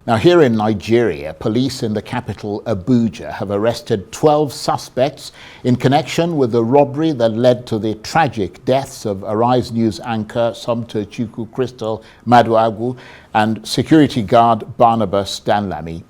Now, here in Nigeria, police in the capital Abuja have arrested 12 suspects in connection with the robbery that led to the tragic deaths of Arise News anchor Somtochukwu Crystal Maduagwu and security guard Barnabas Danlami.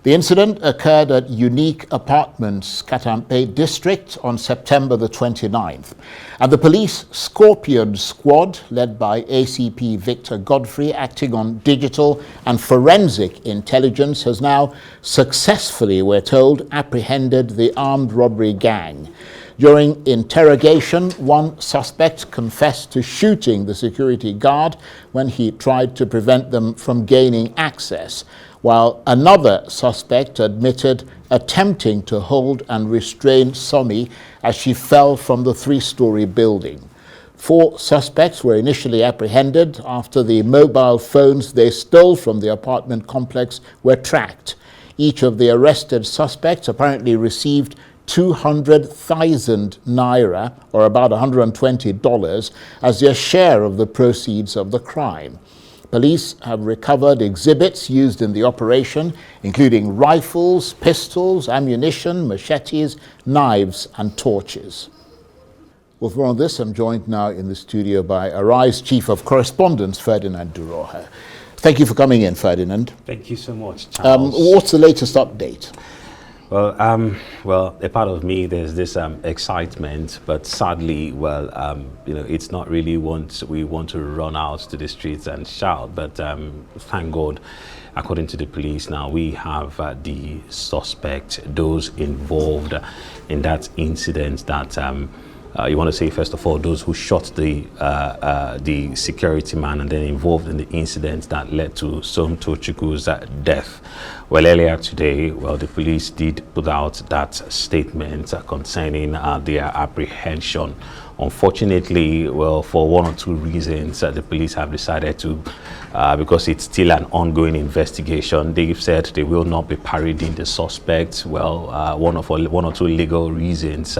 The incident occurred at Unique Apartments, Katampe district on September the 29th. And the police Scorpion squad, led by ACP Victor Godfrey, acting on digital and forensic intelligence, has now successfully, we're told, apprehended the armed robbery gang. During interrogation, one suspect confessed to shooting the security guard when he tried to prevent them from gaining access, while another suspect admitted attempting to hold and restrain Sommie as she fell from the three-story building. 4 suspects were initially apprehended after the mobile phones they stole from the apartment complex were tracked. Each of the arrested suspects apparently received 200,000 naira, or about $120, as their share of the proceeds of the crime. Police have recovered exhibits used in the operation, including rifles, pistols, ammunition, machetes, knives, and torches. Well, for all this, I'm joined now in the studio by Arise Chief of Correspondence, Ferdinand Duruoha. Thank you for coming in, Ferdinand. Thank you so much, Charles. What's the latest update? Well, a part of me, there's this excitement, but sadly, it's not really we want to run out to the streets and shout, but thank God, according to the police now, we have the suspect, those involved in that incident that you want to say, first of all, those who shot the security man and then involved in the incident that led to Somtochukwu's death. Well, earlier today, the police did put out that statement concerning their apprehension. Unfortunately, for one or two reasons, the police have decided to, because it's still an ongoing investigation, they've said they will not be parading the suspects. One or two legal reasons,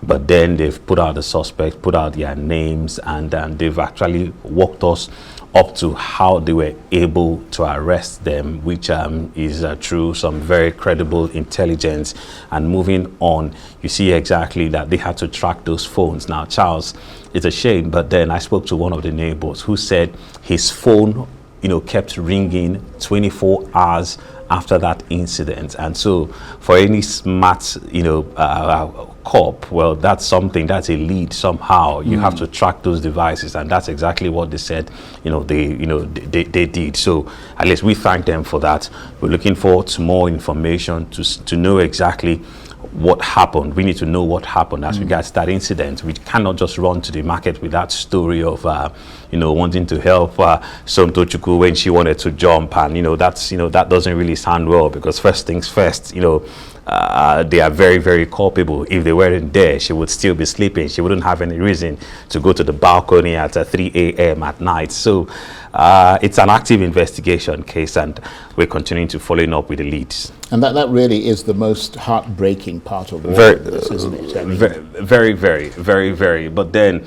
but then they've put out the suspects, put out their names, and they've actually walked us up to how they were able to arrest them, which is through some very credible intelligence. And moving on, you see exactly that they had to track those phones. Now, Charles, it's a shame, but then I spoke to one of the neighbors who said his phone, kept ringing 24 hours after that incident. And so for any smart, cop, that's a lead somehow. You have to track those devices, and that's exactly what they said, they did. So at least we thank them for that. We're looking forward to more information to know exactly what happened. We need to know what happened as regards that incident. We cannot just run to the market with that story of wanting to help Somtochukwu when she wanted to jump, and that doesn't really sound well, because first things first, they are very, very culpable. If they weren't there, she would still be sleeping. She wouldn't have any reason to go to the balcony at 3 a.m. at night. So it's an active investigation case, and we're continuing to follow up with the leads. And that really is the most heartbreaking part of all of this, isn't it? Very, very, very, very. But then,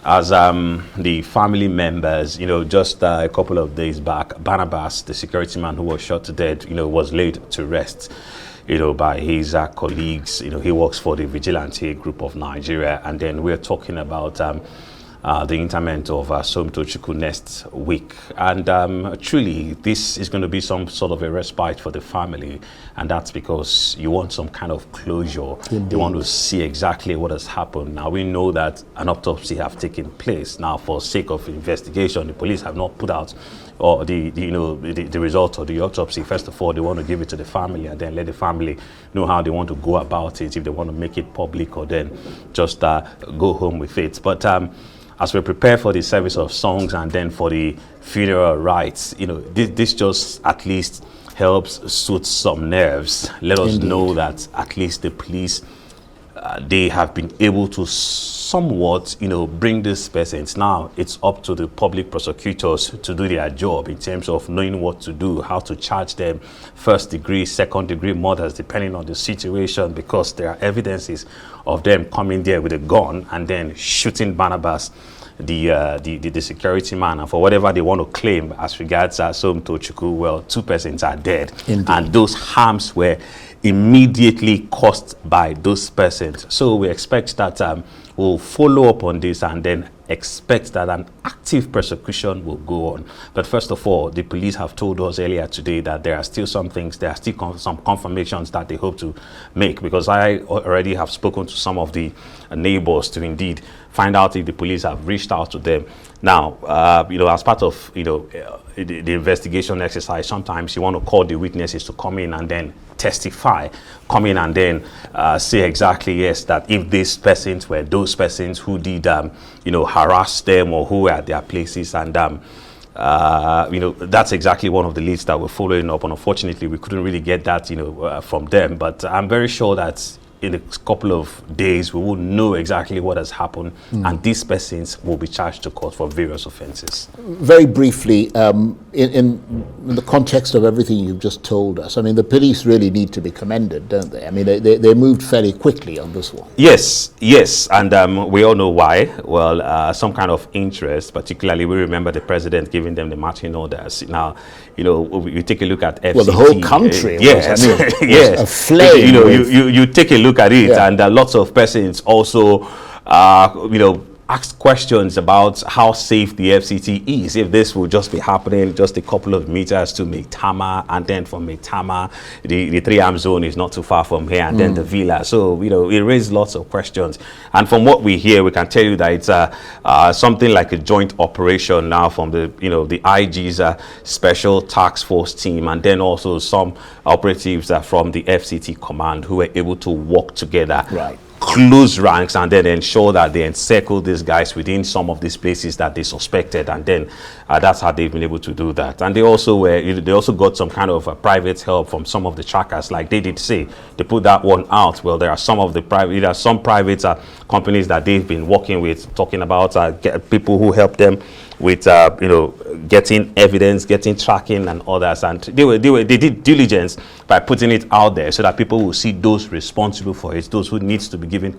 as the family members, just a couple of days back, Barnabas, the security man who was shot to death, was laid to rest, by his colleagues. He works for the Vigilante Group of Nigeria. And then we're talking about the interment of Somtochukwu next week. And truly, this is going to be some sort of a respite for the family. And that's because you want some kind of closure. Indeed. You want to see exactly what has happened. Now, we know that an autopsy have taken place. Now, for sake of investigation, the police have not put out the result of the autopsy. First of all, they want to give it to the family, and then let the family know how they want to go about it, if they want to make it public, or then just go home with it. But as we prepare for the service of songs and then for the funeral rites, this just at least helps soothe some nerves. Let us Indeed. know that at least the police, they have been able to somewhat, bring these persons. Now it's up to the public prosecutors to do their job in terms of knowing what to do, how to charge them, first degree, second degree murders, depending on the situation, because there are evidences of them coming there with a gun and then shooting Barnabas the security man, and for whatever they want to claim as regards Sommie Tochukwu, well, 2 persons are dead. Indeed. And those harms were immediately caused by those persons. So we expect that we'll follow up on this, and then expect that an active prosecution will go on. But first of all, the police have told us earlier today that there are still some things, there are still some confirmations that they hope to make, because I already have spoken to some of the neighbors to indeed find out if the police have reached out to them. Now, as part of, the investigation exercise, sometimes you want to call the witnesses to come in and then testify, come in and then say exactly, yes, that if these persons were those persons who did, harass them or who were at their places, and that's exactly one of the leads that we're following up. And unfortunately, we couldn't really get that, from them. But I'm very sure that in a couple of days, we will know exactly what has happened, and these persons will be charged to court for various offenses. Very briefly, in the context of everything you've just told us, I mean, the police really need to be commended, don't they? I mean, they moved fairly quickly on this one. Yes, and we all know why. Well, some kind of interest, particularly we remember the president giving them the marching orders. Now, we take a look at FCT. Well, the whole country yes, was aflame. You take a look at it, and lots of persons also, asked questions about how safe the FCT is, if this will just be happening just a couple of meters to Maitama, and then from Maitama, the 3-arm zone is not too far from here, and then the villa. So, it raised lots of questions. And from what we hear, we can tell you that it's something like a joint operation now from the IG's special task force team, and then also some operatives from the FCT command who were able to work together. Right. Close ranks, and then ensure that they encircle these guys within some of these places that they suspected, and then that's how they've been able to do that. And they also got some kind of private help from some of the trackers, like they did say. They put that one out. Well, there are some private companies that they've been working with, talking about people who help them with getting evidence, getting tracking and others, and they did diligence by putting it out there so that people will see those responsible for it, those who needs to be given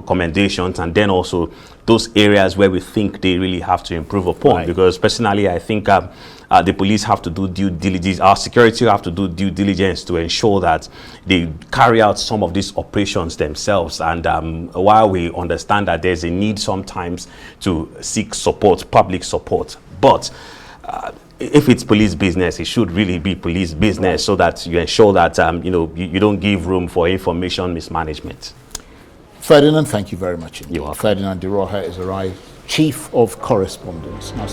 commendations, and then also those areas where we think they really have to improve upon. Right. Because personally, I think the police have to do due diligence, our security have to do due diligence to ensure that they carry out some of these operations themselves. And while we understand that there's a need sometimes to seek support, public support, but if it's police business, it should really be police business, so that you ensure that you don't give room for information mismanagement. Ferdinand, thank you very much. You're welcome. Ferdinand Duruoha is arrived, Chief of Correspondence. Now,